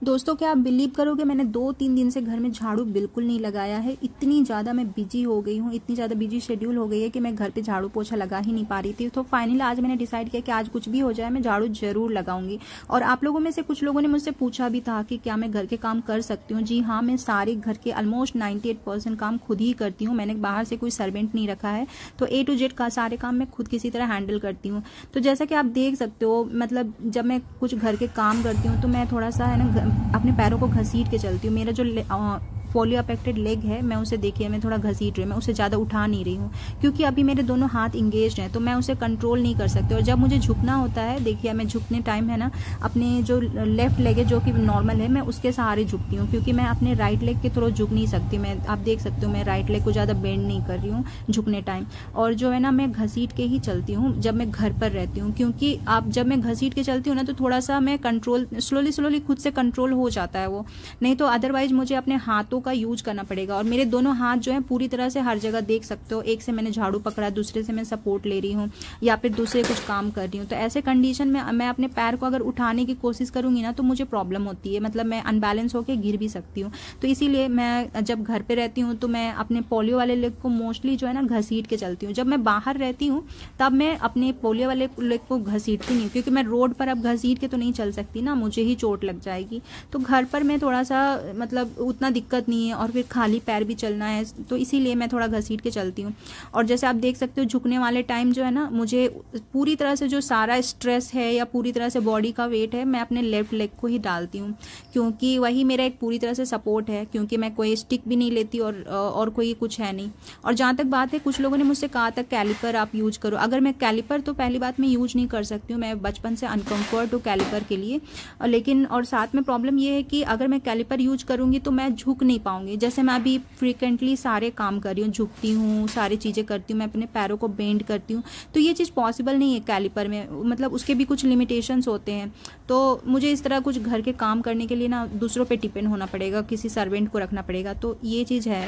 दोस्तों क्या आप बिलीव करोगे, मैंने 2-3 दिन से घर में झाड़ू बिल्कुल नहीं लगाया है। इतनी ज़्यादा मैं बिजी हो गई हूँ, इतनी ज़्यादा बिजी शेड्यूल हो गई है कि मैं घर पे झाड़ू पोछा लगा ही नहीं पा रही थी। तो फाइनली आज मैंने डिसाइड किया कि आज कुछ भी हो जाए मैं झाड़ू जरूर लगाऊंगी। और आप लोगों में से कुछ लोगों ने मुझसे पूछा भी था कि क्या मैं घर के काम कर सकती हूँ। जी हाँ, मैं सारे घर के ऑलमोस्ट 98% काम खुद ही करती हूँ। मैंने बाहर से कोई सर्वेंट नहीं रखा है, तो A to Z का सारे काम मैं खुद किसी तरह हैंडल करती हूँ। तो जैसा कि आप देख सकते हो, मतलब जब मैं कुछ घर के काम करती हूँ तो मैं थोड़ा सा है ना अपने पैरों को घसीट के चलती हूँ। मेरा जो पोलियो अफेक्टेड लेग है, मैं उसे देखिए मैं थोड़ा घसीट रही हूँ, मैं उसे ज़्यादा उठा नहीं रही हूँ क्योंकि अभी मेरे दोनों हाथ इंगेज्ड हैं, तो मैं उसे कंट्रोल नहीं कर सकती। और जब मुझे झुकना होता है, देखिए मैं झुकने टाइम है ना, अपने जो लेफ्ट लेग है जो कि नॉर्मल है, मैं उसके सहारे झुकती हूँ क्योंकि मैं अपने राइट लेग के थ्रू झुक नहीं सकती। मैं आप देख सकते हो मैं राइट लेग को ज़्यादा बेंड नहीं कर रही हूँ झुकने टाइम। और जो है ना, मैं घसीट के ही चलती हूँ जब मैं घर पर रहती हूँ, क्योंकि आप जब मैं घसीट के चलती हूँ ना तो थोड़ा सा मैं कंट्रोल स्लोली खुद से कंट्रोल हो जाता है वो, नहीं तो अदरवाइज मुझे अपने हाथों का यूज करना पड़ेगा। और मेरे दोनों हाथ जो है पूरी तरह से हर जगह देख सकते हो, एक से मैंने झाड़ू पकड़ा, दूसरे से मैं सपोर्ट ले रही हूँ या फिर दूसरे कुछ काम कर रही हूँ। तो ऐसे कंडीशन में मैं अपने पैर को अगर उठाने की कोशिश करूंगी ना तो मुझे प्रॉब्लम होती है, मतलब मैं अनबैलेंस होकर गिर भी सकती हूँ। तो इसीलिए मैं जब घर पे रहती हूँ तो मैं अपने पोलियो वाले लेग को मोस्टली जो है ना घसीट के चलती हूँ। जब मैं बाहर रहती हूँ तब मैं अपने पोलियो वाले लेग को घसीटती नहीं हूँ, क्योंकि मैं रोड पर अब घसीट के तो नहीं चल सकती ना, मुझे ही चोट लग जाएगी। तो घर पर मैं थोड़ा सा मतलब उतना दिक्कत नहीं है, और फिर खाली पैर भी चलना है, तो इसीलिए मैं थोड़ा घसीट के चलती हूँ। और जैसे आप देख सकते हो झुकने वाले टाइम जो है ना, मुझे पूरी तरह से जो सारा स्ट्रेस है या पूरी तरह से बॉडी का वेट है मैं अपने लेफ्ट लेग को ही डालती हूँ, क्योंकि वही मेरा एक पूरी तरह से सपोर्ट है, क्योंकि मैं कोई स्टिक भी नहीं लेती और कोई कुछ है नहीं। और जहाँ तक बात है, कुछ लोगों ने मुझसे कहा था कैलिपर आप यूज करो। अगर मैं कैलिपर तो पहली बात मैं यूज नहीं कर सकती हूँ, मैं बचपन से अनकम्फर्ट हूँ कैलिपर के लिए। लेकिन और साथ में प्रॉब्लम ये है कि अगर मैं कैलिपर यूज करूँगी तो मैं झुक नहीं पाऊंगी। जैसे मैं अभी फ्रिक्वेंटली सारे काम कर रही हूँ, झुकती हूँ, सारी चीज़ें करती हूँ, मैं अपने पैरों को बेंड करती हूँ, तो ये चीज़ पॉसिबल नहीं है कैलिपर में, मतलब उसके भी कुछ लिमिटेशंस होते हैं। तो मुझे इस तरह कुछ घर के काम करने के लिए ना दूसरों पे डिपेंड होना पड़ेगा, किसी सर्वेंट को रखना पड़ेगा, तो ये चीज़ है।